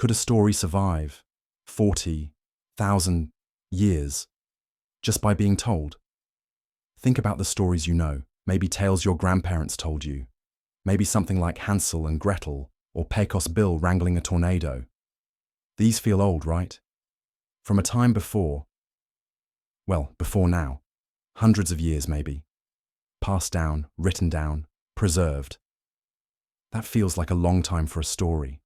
Could a story survive 40,000 years just by being told? Think about the stories you know, maybe tales your grandparents told you, maybe something like Hansel and Gretel or Pecos Bill wrangling a tornado. These feel old, right? From a time before now, hundreds of years maybe, passed down, written down, preserved. That feels like a long time for a story.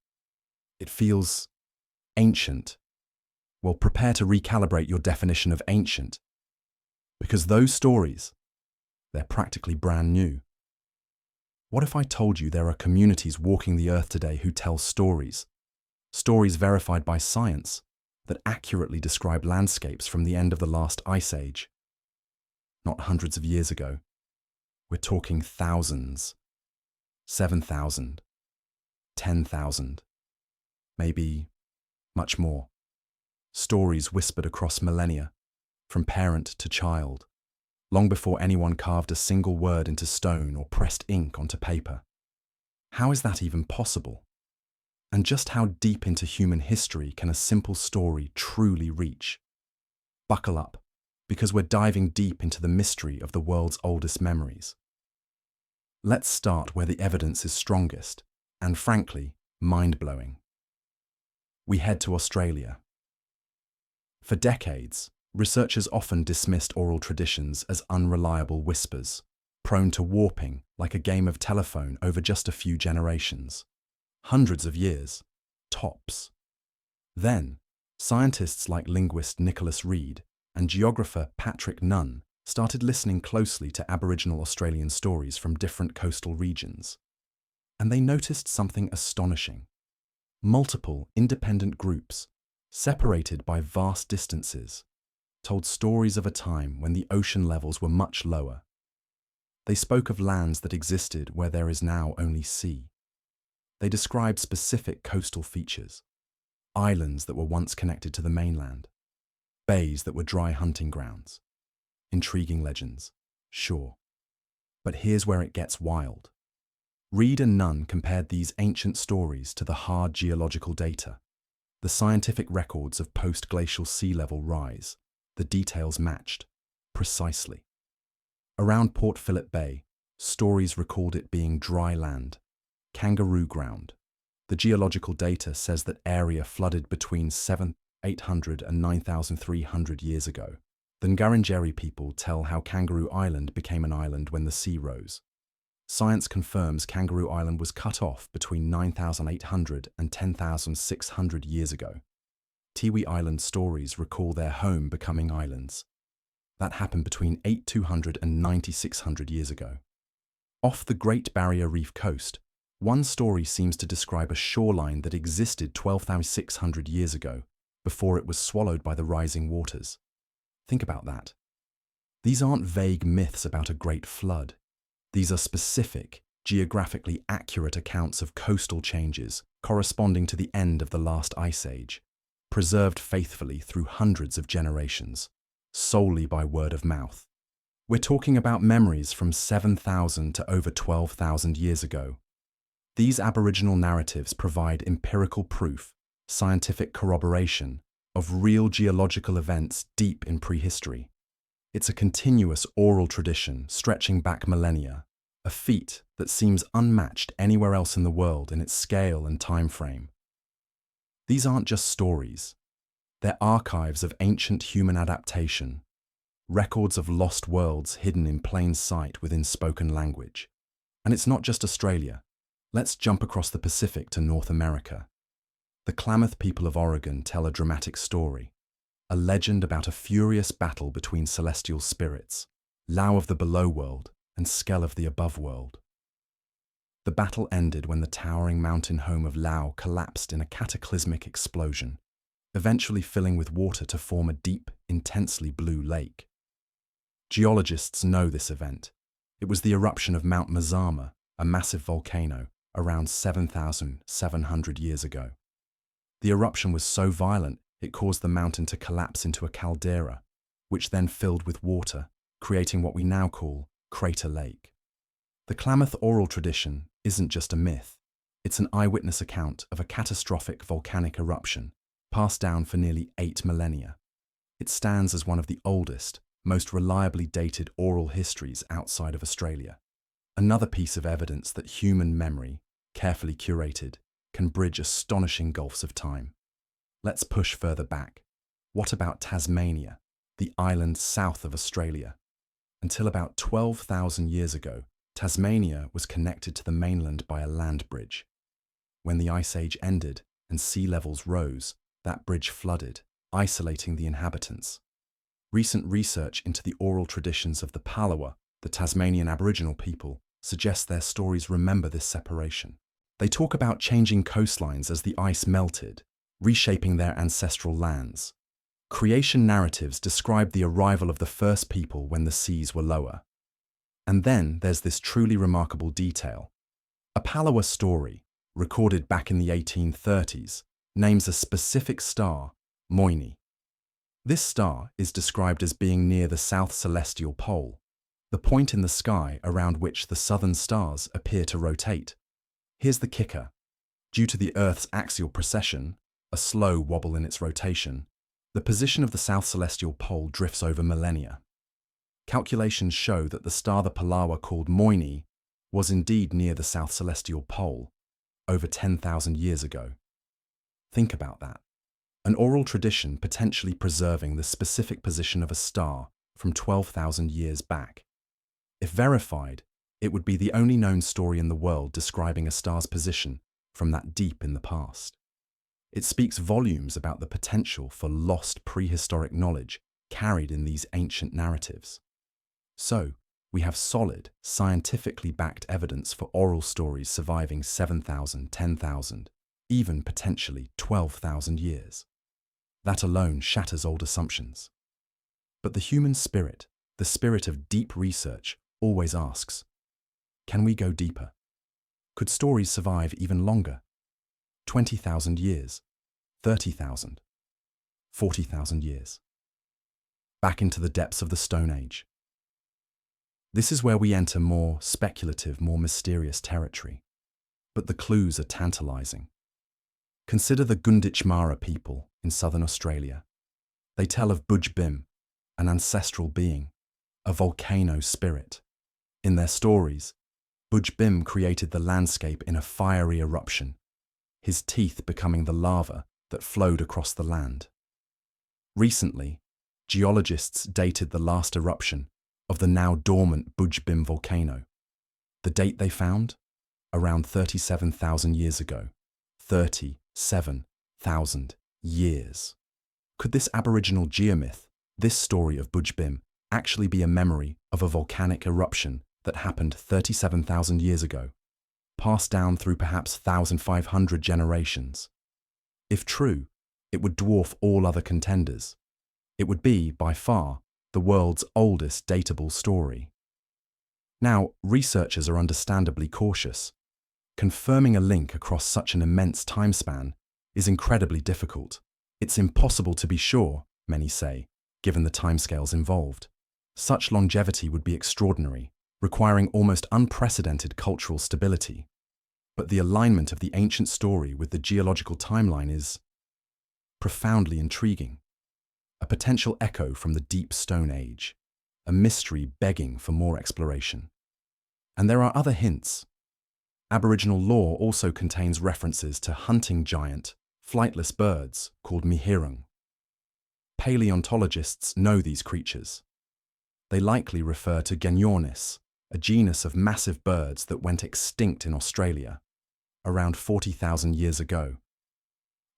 It feels ancient. Well, prepare to recalibrate your definition of ancient, because those stories, they're practically brand new. What if I told you there are communities walking the earth today who tell stories verified by science, that accurately describe landscapes from the end of the last ice age? Not hundreds of years ago. We're talking thousands, 7,000, 10,000, maybe much more. Stories whispered across millennia, from parent to child, long before anyone carved a single word into stone or pressed ink onto paper. How is that even possible? And just how deep into human history can a simple story truly reach? Buckle up, because we're diving deep into the mystery of the world's oldest memories. Let's start where the evidence is strongest, and frankly, mind-blowing. We head to Australia. For decades, researchers often dismissed oral traditions as unreliable whispers, prone to warping like a game of telephone over just a few generations. Hundreds of years, tops. Then, scientists like linguist Nicholas Reid and geographer Patrick Nunn started listening closely to Aboriginal Australian stories from different coastal regions. And they noticed something astonishing. Multiple independent groups, separated by vast distances, told stories of a time when the ocean levels were much lower. They spoke of lands that existed where there is now only sea. They described specific coastal features, islands that were once connected to the mainland, bays that were dry hunting grounds. Intriguing legends, sure. But here's where it gets wild. Reid and Nunn compared these ancient stories to the hard geological data, the scientific records of post-glacial sea level rise. The details matched, precisely. Around Port Phillip Bay, stories recalled it being dry land, kangaroo ground. The geological data says that area flooded between 7,800 and 9,300 years ago. The Ngarrindjeri people tell how Kangaroo Island became an island when the sea rose. Science confirms Kangaroo Island was cut off between 9,800 and 10,600 years ago. Tiwi Island stories recall their home becoming islands. That happened between 8,200 and 9,600 years ago. Off the Great Barrier Reef coast, one story seems to describe a shoreline that existed 12,600 years ago, before it was swallowed by the rising waters. Think about that. These aren't vague myths about a great flood. These are specific, geographically accurate accounts of coastal changes corresponding to the end of the last ice age, preserved faithfully through hundreds of generations, solely by word of mouth. We're talking about memories from 7,000 to over 12,000 years ago. These Aboriginal narratives provide empirical proof, scientific corroboration, of real geological events deep in prehistory. It's a continuous oral tradition stretching back millennia, a feat that seems unmatched anywhere else in the world in its scale and time frame. These aren't just stories. They're archives of ancient human adaptation, records of lost worlds hidden in plain sight within spoken language. And it's not just Australia. Let's jump across the Pacific to North America. The Klamath people of Oregon tell a dramatic story, a legend about a furious battle between celestial spirits, Lau of the below world and Skell of the above world. The battle ended when the towering mountain home of Lau collapsed in a cataclysmic explosion, eventually filling with water to form a deep, intensely blue lake. Geologists know this event. It was the eruption of Mount Mazama, a massive volcano, around 7,700 years ago. The eruption was so violent it caused the mountain to collapse into a caldera, which then filled with water, creating what we now call Crater Lake. The Klamath oral tradition isn't just a myth, It's an eyewitness account of a catastrophic volcanic eruption, passed down for nearly 8 millennia. It stands as one of the oldest, most reliably dated oral histories outside of Australia. Another piece of evidence that human memory, carefully curated, can bridge astonishing gulfs of time. Let's push further back. What about Tasmania, the island south of Australia? Until about 12,000 years ago, Tasmania was connected to the mainland by a land bridge. When the Ice Age ended and sea levels rose, that bridge flooded, isolating the inhabitants. Recent research into the oral traditions of the Palawa, the Tasmanian Aboriginal people, suggests their stories remember this separation. They talk about changing coastlines as the ice melted, reshaping their ancestral lands. Creation narratives describe the arrival of the first people when the seas were lower. And then there's this truly remarkable detail. A Palawa story, recorded back in the 1830s, names a specific star, Moini. This star is described as being near the south celestial pole, the point in the sky around which the southern stars appear to rotate. Here's the kicker. Due to the Earth's axial precession, a slow wobble in its rotation, the position of the south celestial pole drifts over millennia. Calculations show that the star the Palawa called Moini was indeed near the south celestial pole, over 10,000 years ago. Think about that. An oral tradition potentially preserving the specific position of a star from 12,000 years back. If verified, it would be the only known story in the world describing a star's position from that deep in the past. It speaks volumes about the potential for lost prehistoric knowledge carried in these ancient narratives. So, we have solid, scientifically backed evidence for oral stories surviving 7,000, 10,000, even potentially 12,000 years. That alone shatters old assumptions. But the human spirit, the spirit of deep research, always asks, can we go deeper? Could stories survive even longer? 20,000 years, 30,000, 40,000 years. Back into the depths of the Stone Age. This is where we enter more speculative, more mysterious territory. But the clues are tantalizing. Consider the Gunditjmara people in southern Australia. They tell of Bujbim, an ancestral being, a volcano spirit. In their stories, Bujbim created the landscape in a fiery eruption, his teeth becoming the lava that flowed across the land. Recently, geologists dated the last eruption of the now dormant Bujbim volcano. The date they found? Around 37,000 years ago. 37,000 years. Could this Aboriginal geomyth, this story of Bujbim, actually be a memory of a volcanic eruption that happened 37,000 years ago, passed down through perhaps 1,500 generations? If true, it would dwarf all other contenders. It would be, by far, the world's oldest datable story. Now, researchers are understandably cautious. Confirming a link across such an immense time span is incredibly difficult. It's impossible to be sure, many say, given the timescales involved. Such longevity would be extraordinary, requiring almost unprecedented cultural stability. But the alignment of the ancient story with the geological timeline is profoundly intriguing. A potential echo from the deep Stone Age, a mystery begging for more exploration. And there are other hints. Aboriginal lore also contains references to hunting giant, flightless birds called mihirung. Paleontologists know these creatures. They likely refer to Genyornis, a genus of massive birds that went extinct in Australia around 40,000 years ago.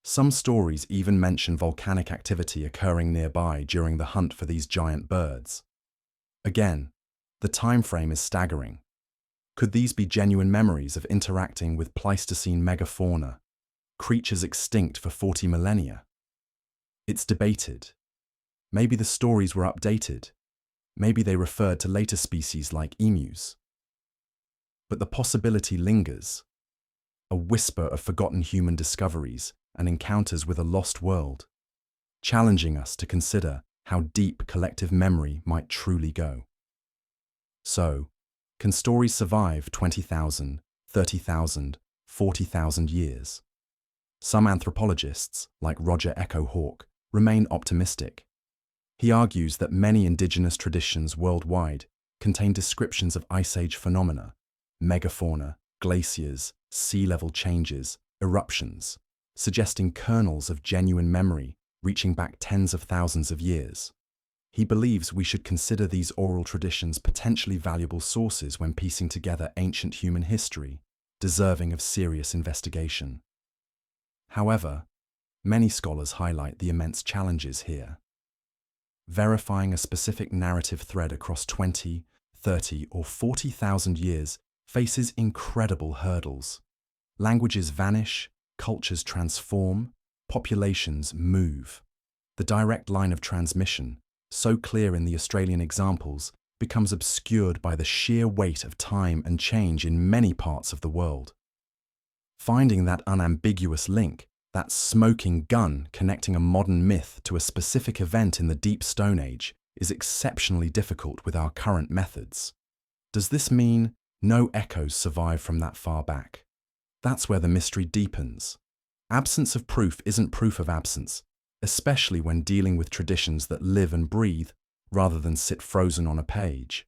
Some stories even mention volcanic activity occurring nearby during the hunt for these giant birds. Again, the time frame is staggering. Could these be genuine memories of interacting with Pleistocene megafauna, creatures extinct for 40 millennia? It's debated. Maybe the stories were updated. Maybe they referred to later species like emus. But the possibility lingers. A whisper of forgotten human discoveries and encounters with a lost world, challenging us to consider how deep collective memory might truly go. So, can stories survive 20,000, 30,000, 40,000 years. Some anthropologists, like Roger Echo Hawke, remain optimistic. He argues that many indigenous traditions worldwide contain descriptions of Ice Age phenomena, megafauna, glaciers, sea level changes, eruptions, suggesting kernels of genuine memory reaching back tens of thousands of years. He believes we should consider these oral traditions potentially valuable sources when piecing together ancient human history, deserving of serious investigation. However, many scholars highlight the immense challenges here. Verifying a specific narrative thread across 20, 30, or 40,000 years faces incredible hurdles. Languages vanish, cultures transform, populations move. The direct line of transmission, so clear in the Australian examples, becomes obscured by the sheer weight of time and change in many parts of the world. Finding that unambiguous link, that smoking gun connecting a modern myth to a specific event in the Deep Stone Age, is exceptionally difficult with our current methods. Does this mean no echoes survive from that far back? That's where the mystery deepens. Absence of proof isn't proof of absence, especially when dealing with traditions that live and breathe rather than sit frozen on a page.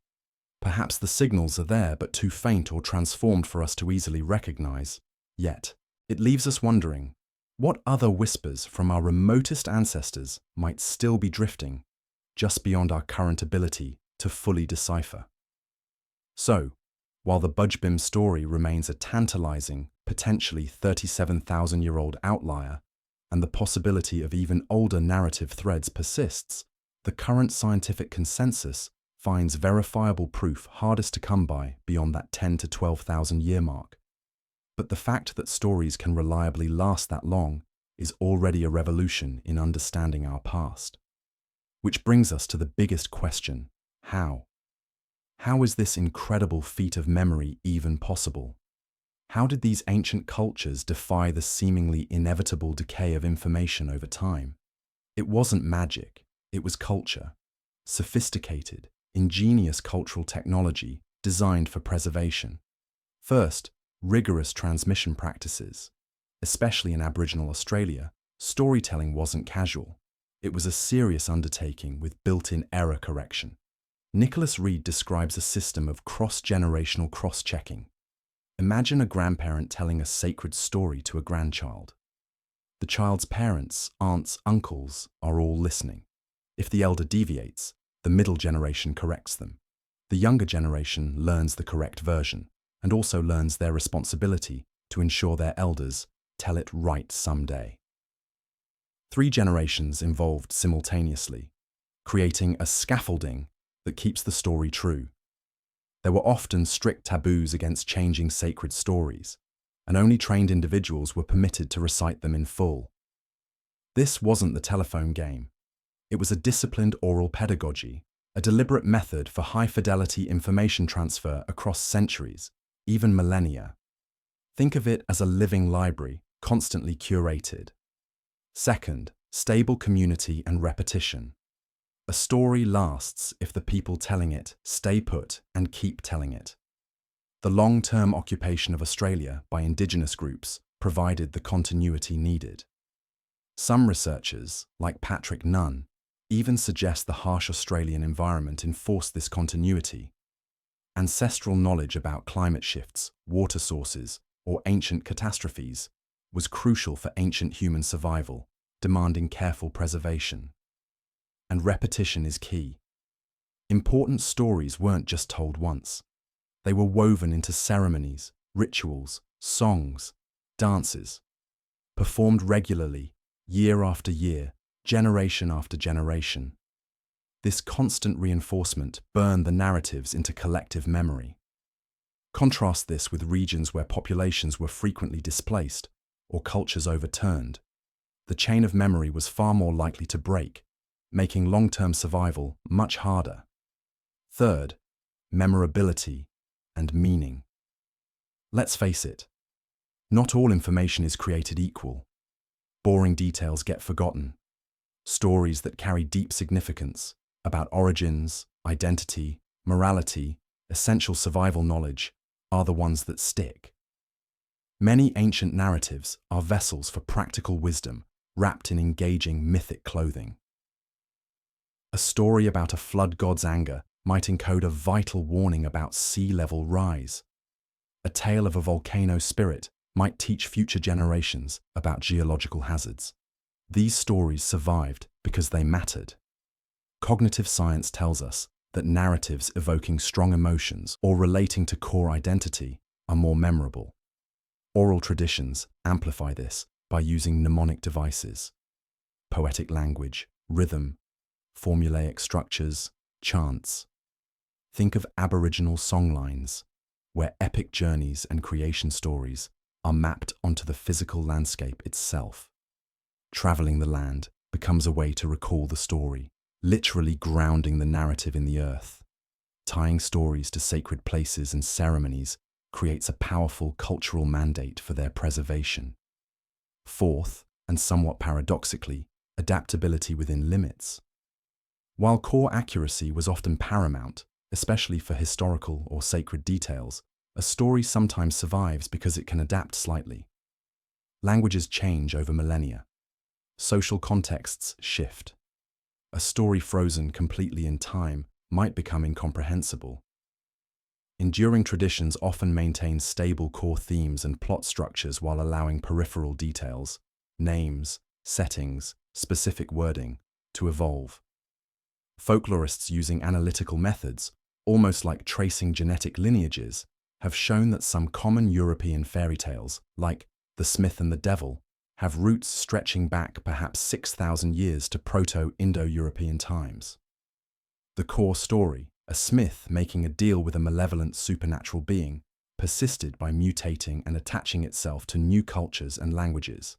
Perhaps the signals are there but too faint or transformed for us to easily recognize. Yet, it leaves us wondering, what other whispers from our remotest ancestors might still be drifting, just beyond our current ability to fully decipher? So, while the Budgebim story remains a tantalizing, potentially 37,000-year-old outlier, and the possibility of even older narrative threads persists, the current scientific consensus finds verifiable proof hardest to come by beyond that 10 to 12,000 year mark. But the fact that stories can reliably last that long is already a revolution in understanding our past. Which brings us to the biggest question: how? How is this incredible feat of memory even possible? How did these ancient cultures defy the seemingly inevitable decay of information over time? It wasn't magic, it was culture. Sophisticated, ingenious cultural technology designed for preservation. First, rigorous transmission practices. Especially in Aboriginal Australia, storytelling wasn't casual. It was a serious undertaking with built-in error correction. Nicholas Reed describes a system of cross-generational cross-checking. Imagine a grandparent telling a sacred story to a grandchild. The child's parents, aunts, uncles are all listening. If the elder deviates, the middle generation corrects them. The younger generation learns the correct version and also learns their responsibility to ensure their elders tell it right someday. 3 generations involved simultaneously, creating a scaffolding that keeps the story true. There were often strict taboos against changing sacred stories, and only trained individuals were permitted to recite them in full. This wasn't the telephone game. It was a disciplined oral pedagogy, a deliberate method for high-fidelity information transfer across centuries, even millennia. Think of it as a living library, constantly curated. Second, stable community and repetition. A story lasts if the people telling it stay put and keep telling it. The long-term occupation of Australia by Indigenous groups provided the continuity needed. Some researchers, like Patrick Nunn, even suggest the harsh Australian environment enforced this continuity. Ancestral knowledge about climate shifts, water sources, or ancient catastrophes was crucial for ancient human survival, demanding careful preservation. And repetition is key. Important stories weren't just told once. They were woven into ceremonies, rituals, songs, dances, performed regularly, year after year, generation after generation. This constant reinforcement burned the narratives into collective memory. Contrast this with regions where populations were frequently displaced or cultures overturned. The chain of memory was far more likely to break, making long-term survival much harder. Third, memorability and meaning. Let's face it, not all information is created equal. Boring details get forgotten. Stories that carry deep significance about origins, identity, morality, essential survival knowledge are the ones that stick. Many ancient narratives are vessels for practical wisdom, wrapped in engaging mythic clothing. A story about a flood god's anger might encode a vital warning about sea level rise. A tale of a volcano spirit might teach future generations about geological hazards. These stories survived because they mattered. Cognitive science tells us that narratives evoking strong emotions or relating to core identity are more memorable. Oral traditions amplify this by using mnemonic devices, poetic language, rhythm, formulaic structures, chants. Think of Aboriginal songlines, where epic journeys and creation stories are mapped onto the physical landscape itself. Traveling the land becomes a way to recall the story, literally grounding the narrative in the earth. Tying stories to sacred places and ceremonies creates a powerful cultural mandate for their preservation. Fourth, and somewhat paradoxically, adaptability within limits. While core accuracy was often paramount, especially for historical or sacred details, a story sometimes survives because it can adapt slightly. Languages change over millennia. Social contexts shift. A story frozen completely in time might become incomprehensible. Enduring traditions often maintain stable core themes and plot structures while allowing peripheral details, names, settings, specific wording, to evolve. Folklorists using analytical methods, almost like tracing genetic lineages, have shown that some common European fairy tales, like The Smith and the Devil, have roots stretching back perhaps 6,000 years to Proto-Indo-European times. The core story, a smith making a deal with a malevolent supernatural being, persisted by mutating and attaching itself to new cultures and languages.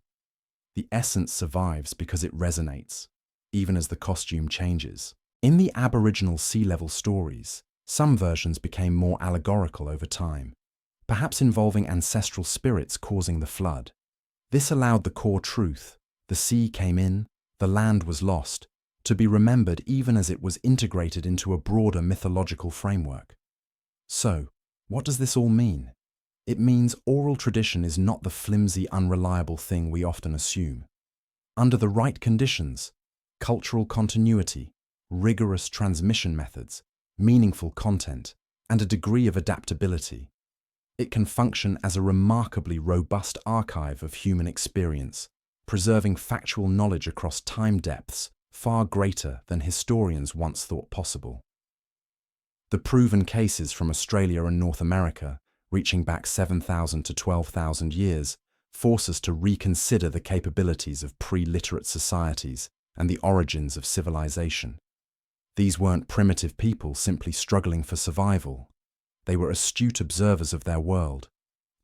The essence survives because it resonates, even as the costume changes. In the Aboriginal sea level stories, some versions became more allegorical over time, perhaps involving ancestral spirits causing the flood. This allowed the core truth, the sea came in, the land was lost, to be remembered even as it was integrated into a broader mythological framework. So, what does this all mean? It means oral tradition is not the flimsy, unreliable thing we often assume. Under the right conditions, cultural continuity, rigorous transmission methods, meaningful content, and a degree of adaptability, it can function as a remarkably robust archive of human experience, preserving factual knowledge across time depths far greater than historians once thought possible. The proven cases from Australia and North America, reaching back 7,000 to 12,000 years, force us to reconsider the capabilities of pre-literate societies and the origins of civilization. These weren't primitive people simply struggling for survival. They were astute observers of their world,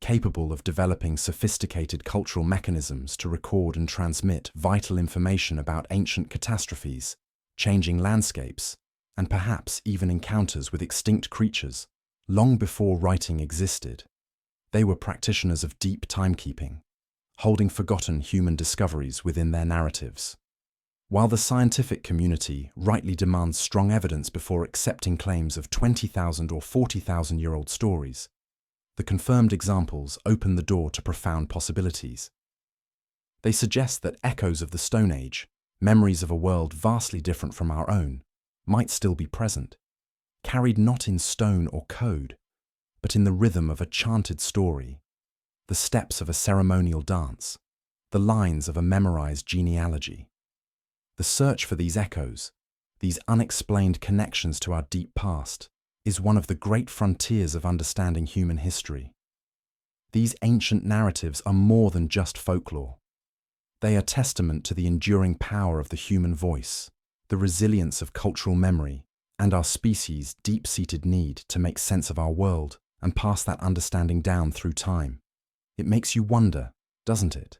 capable of developing sophisticated cultural mechanisms to record and transmit vital information about ancient catastrophes, changing landscapes, and perhaps even encounters with extinct creatures, long before writing existed. They were practitioners of deep timekeeping, holding forgotten human discoveries within their narratives. While the scientific community rightly demands strong evidence before accepting claims of 20,000 or 40,000-year-old stories, the confirmed examples open the door to profound possibilities. They suggest that echoes of the Stone Age, memories of a world vastly different from our own, might still be present, carried not in stone or code, but in the rhythm of a chanted story, the steps of a ceremonial dance, the lines of a memorized genealogy. The search for these echoes, these unexplained connections to our deep past, is one of the great frontiers of understanding human history. These ancient narratives are more than just folklore. They are testament to the enduring power of the human voice, the resilience of cultural memory, and our species' deep-seated need to make sense of our world and pass that understanding down through time. It makes you wonder, doesn't it?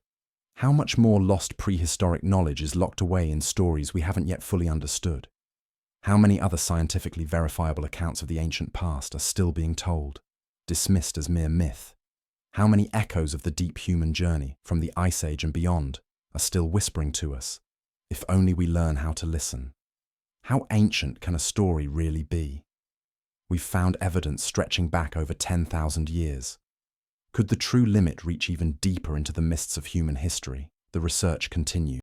How much more lost prehistoric knowledge is locked away in stories we haven't yet fully understood? How many other scientifically verifiable accounts of the ancient past are still being told, dismissed as mere myth? How many echoes of the deep human journey from the Ice Age and beyond are still whispering to us, if only we learn how to listen? How ancient can a story really be? We've found evidence stretching back over 10,000 years. Could the true limit reach even deeper into the mists of human history? The research continues.